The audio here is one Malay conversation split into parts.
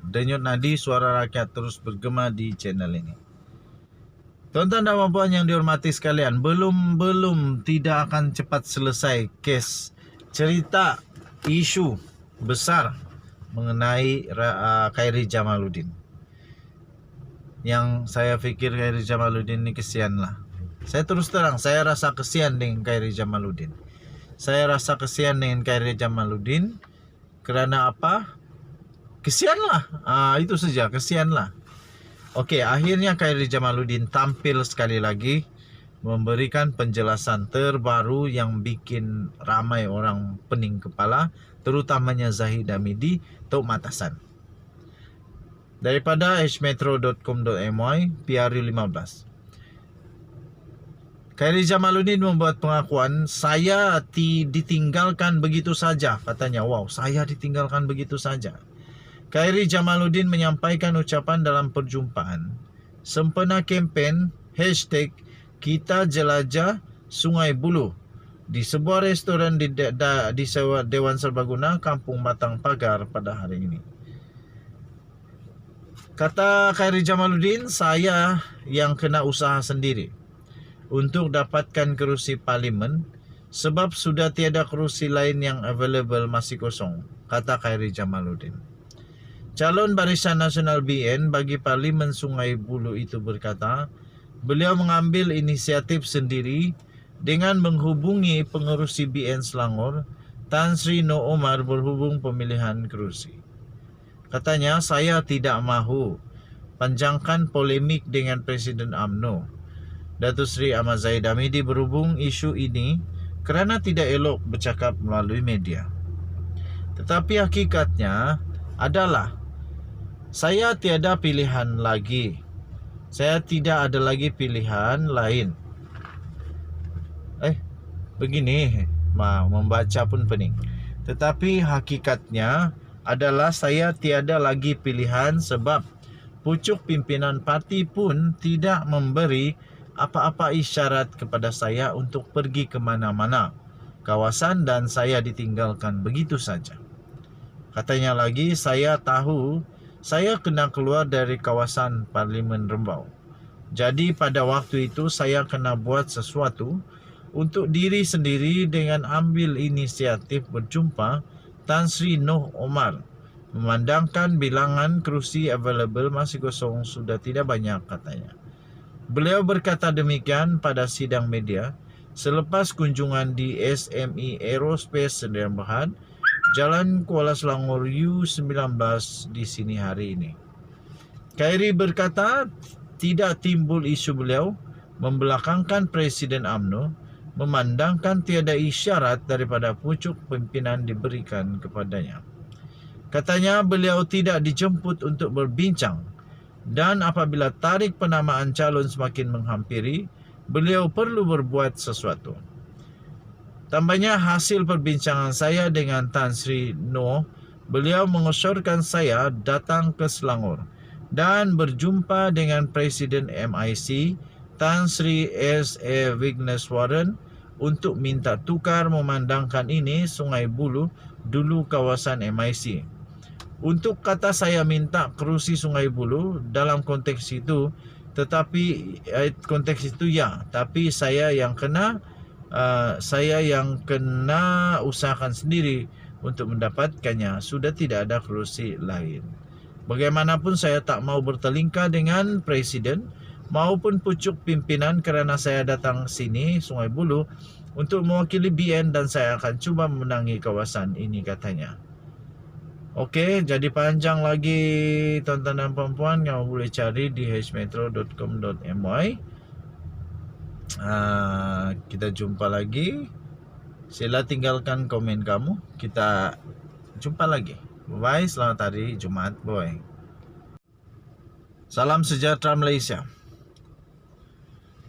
Denyut nadi suara rakyat terus bergema di channel ini. Tuan-tuan dan puan yang dihormati sekalian, belum tidak akan cepat selesai kes cerita isu besar mengenai Khairi Jamaluddin. Yang saya pikir Khairi Jamaluddin ini kesian lah. Saya terus terang, saya rasa kesian dengan Khairi Jamaluddin. Saya rasa kesian dengan Khairi Jamaluddin. Kerana apa? Kesian lah. Itu saja, kesian lah. Okey, akhirnya Khairi Jamaluddin tampil sekali lagi memberikan penjelasan terbaru yang bikin ramai orang pening kepala, terutamanya Zahid Hamidi, Tok Matasan. Daripada hmetro.com.my, PRU 15. Khairi Jamaluddin membuat pengakuan, saya ditinggalkan begitu saja. Katanya, wow, saya ditinggalkan begitu saja. Khairi Jamaluddin menyampaikan ucapan dalam perjumpaan sempena kempen #Kita Jelajah Sungai Buloh di sebuah restoran di Dewan Serbaguna, Kampung Batang Pagar pada hari ini. Kata Khairi Jamaluddin, saya yang kena usaha sendiri untuk dapatkan kerusi parlimen sebab sudah tiada kerusi lain yang available, masih kosong, kata Khairi Jamaluddin. Calon Barisan Nasional BN bagi Parlimen Sungai Buloh itu berkata, beliau mengambil inisiatif sendiri dengan menghubungi pengerusi BN Selangor, Tan Sri Noh Omar, berhubung pemilihan kerusi. Katanya, saya tidak mahu panjangkan polemik dengan Presiden UMNO, Datuk Seri Ahmad Zahid Hamidi, berhubung isu ini kerana tidak elok bercakap melalui media. Tetapi hakikatnya adalah saya tiada pilihan lagi. Saya tidak ada lagi pilihan lain. Begini, membaca pun pening. Tetapi hakikatnya adalah saya tiada lagi pilihan sebab pucuk pimpinan parti pun tidak memberi apa-apa isyarat kepada saya untuk pergi ke mana-mana kawasan dan saya ditinggalkan begitu saja. Katanya lagi, saya tahu saya kena keluar dari kawasan Parlimen Rembau. Jadi pada waktu itu saya kena buat sesuatu untuk diri sendiri dengan ambil inisiatif berjumpa Tan Sri Noh Omar. Memandangkan bilangan kerusi available masih kosong, sudah tidak banyak, katanya. Beliau berkata demikian pada sidang media selepas kunjungan di SME Aerospace Sdn Bhd, Jalan Kuala Selangor U19 di sini hari ini. Khairi berkata tidak timbul isu beliau membelakangkan Presiden UMNO, memandangkan tiada isyarat daripada pucuk pimpinan diberikan kepadanya. Katanya beliau tidak dijemput untuk berbincang dan apabila tarikh penamaan calon semakin menghampiri, beliau perlu berbuat sesuatu. Tambahnya, hasil perbincangan saya dengan Tan Sri Noh, beliau mengusulkan saya datang ke Selangor dan berjumpa dengan Presiden MIC Tan Sri S.A. Vigneswaran untuk minta tukar memandangkan ini Sungai Buloh dulu kawasan MIC. Untuk kata saya minta kerusi Sungai Buloh dalam konteks itu, tetapi konteks itu ya, tapi saya yang kena usahakan sendiri untuk mendapatkannya. Sudah tidak ada kerusi lain. Bagaimanapun saya tak mau bertelingkah dengan Presiden maupun pucuk pimpinan kerana saya datang sini Sungai Buloh untuk mewakili BN dan saya akan cuba memenangi kawasan ini, katanya. Okey, jadi panjang lagi tuan-tuan dan puan-puan, yang boleh cari di hmetro.com.my. Kita jumpa lagi. Sila tinggalkan komen kamu. Kita jumpa lagi. Bye, selamat hari Jumaat, boy. Salam sejahtera Malaysia.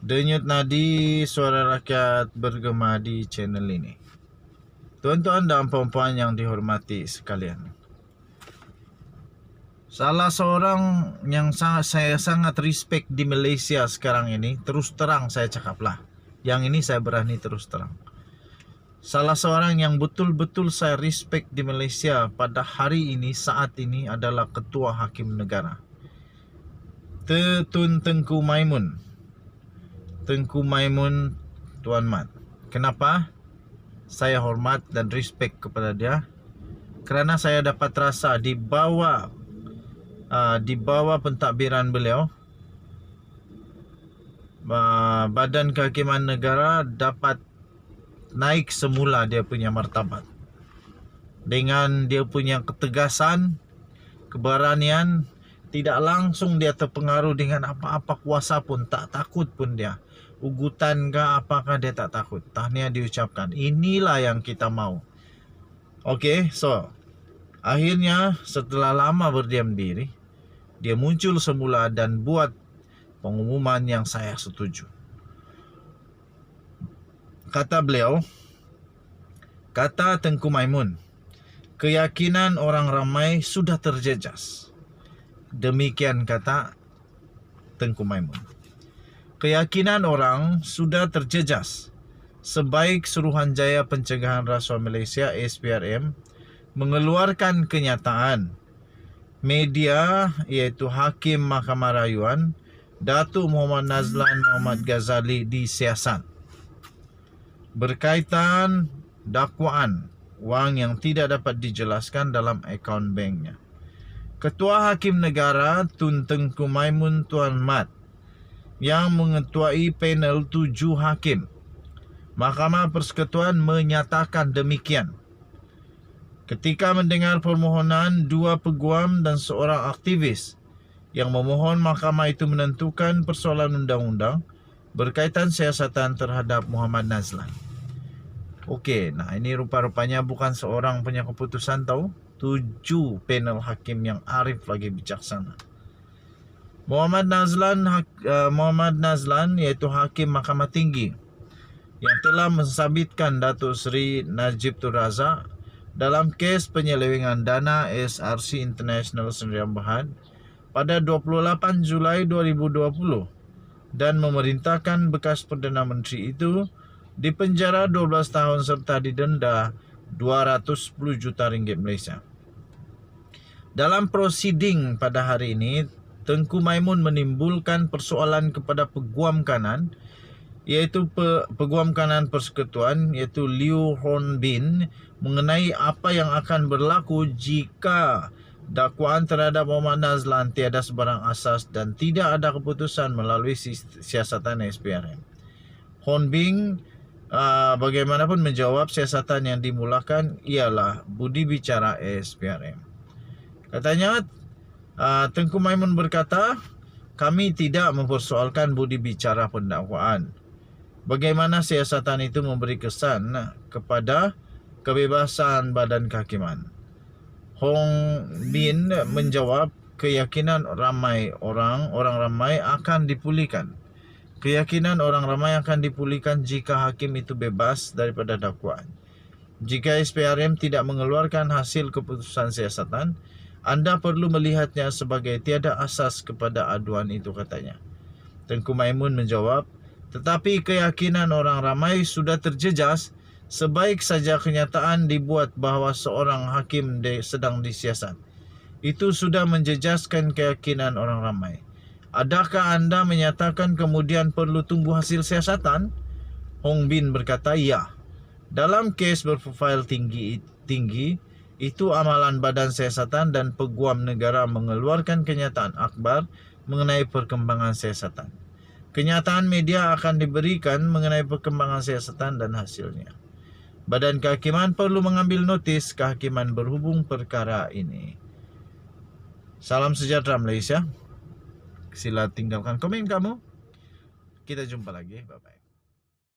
Denyut nadi suara rakyat bergema di channel ini. Tuan-tuan dan puan-puan yang dihormati sekalian, salah seorang yang saya sangat respect di Malaysia sekarang ini, terus terang saya cakaplah, yang ini saya berani terus terang, salah seorang yang betul-betul saya respect di Malaysia pada hari ini, saat ini adalah Ketua Hakim Negara, Tun Tengku Maimun. Tengku Maimun Tuan Mat. Kenapa saya hormat dan respect kepada dia? Kerana saya dapat rasa di bawah pentadbiran beliau, Badan Kehakiman Negara dapat naik semula dia punya martabat. Dengan dia punya ketegasan, keberanian, tidak langsung dia terpengaruh dengan apa-apa kuasa pun, tak takut pun dia. Ugutan ke apakah dia tak takut. Tahniah diucapkan. Inilah yang kita mau. Okey, so akhirnya setelah lama berdiam diri, dia muncul semula dan buat pengumuman yang saya setuju. Kata beliau, kata Tengku Maimun, keyakinan orang ramai sudah terjejas. Demikian kata Tengku Maimun. Keyakinan orang sudah terjejas. Sebaik Suruhanjaya Pencegahan Rasuah Malaysia SPRM mengeluarkan kenyataan, media iaitu Hakim Mahkamah Rayuan Datuk Muhammad Nazlan Muhammad Ghazali disiasat berkaitan dakwaan wang yang tidak dapat dijelaskan dalam akaun banknya. Ketua Hakim Negara Tun Tengku Maimun Tuan Mat yang mengetuai panel 7 hakim Mahkamah Persekutuan menyatakan demikian ketika mendengar permohonan 2 peguam dan seorang aktivis yang memohon mahkamah itu menentukan persoalan undang-undang berkaitan siasatan terhadap Muhammad Nazlan. Okey, nah ini rupa-rupanya bukan seorang punya keputusan tahu, 7 panel hakim yang arif lagi bijaksana. Muhammad Nazlan iaitu Hakim Mahkamah Tinggi yang telah mensabitkan Datuk Seri Najib Tun Razak dalam kes penyelewengan dana SRC International Sdn Bhd pada 28 Julai 2020 dan memerintahkan bekas Perdana Menteri itu dipenjara 12 tahun serta didenda 210 juta ringgit Malaysia. Dalam prosiding pada hari ini, Tengku Maimun menimbulkan persoalan kepada peguam kanan, iaitu Peguam Kanan Persekutuan iaitu Liu Hon Bin, mengenai apa yang akan berlaku jika dakwaan terhadap Muhammad Nazlan tiada sebarang asas dan tidak ada keputusan melalui siasatan SPRM. Hon Bin bagaimanapun menjawab siasatan yang dimulakan ialah budi bicara SPRM. Katanya, Tengku Maimun berkata, kami tidak mempersoalkan budi bicara pendakwaan. Bagaimana siasatan itu memberi kesan kepada kebebasan badan kehakiman. Hon Bin menjawab, keyakinan orang ramai akan dipulihkan. Keyakinan orang ramai akan dipulihkan jika hakim itu bebas daripada dakwaan. Jika SPRM tidak mengeluarkan hasil keputusan siasatan, anda perlu melihatnya sebagai tiada asas kepada aduan itu, katanya. Tengku Maimun menjawab, tetapi keyakinan orang ramai sudah terjejas. Sebaik saja kenyataan dibuat bahawa seorang hakim sedang disiasat. Itu sudah menjejaskan keyakinan orang ramai. Adakah anda menyatakan kemudian perlu tunggu hasil siasatan? Hon Bin berkata, ya. Dalam kes berprofail tinggi, itu amalan badan siasatan dan peguam negara mengeluarkan kenyataan akhbar mengenai perkembangan siasatan. Kenyataan media akan diberikan mengenai perkembangan siasatan dan hasilnya. Badan Kehakiman perlu mengambil notis kehakiman berhubung perkara ini. Salam sejahtera Malaysia. Sila tinggalkan komen kamu. Kita jumpa lagi. Bye-bye.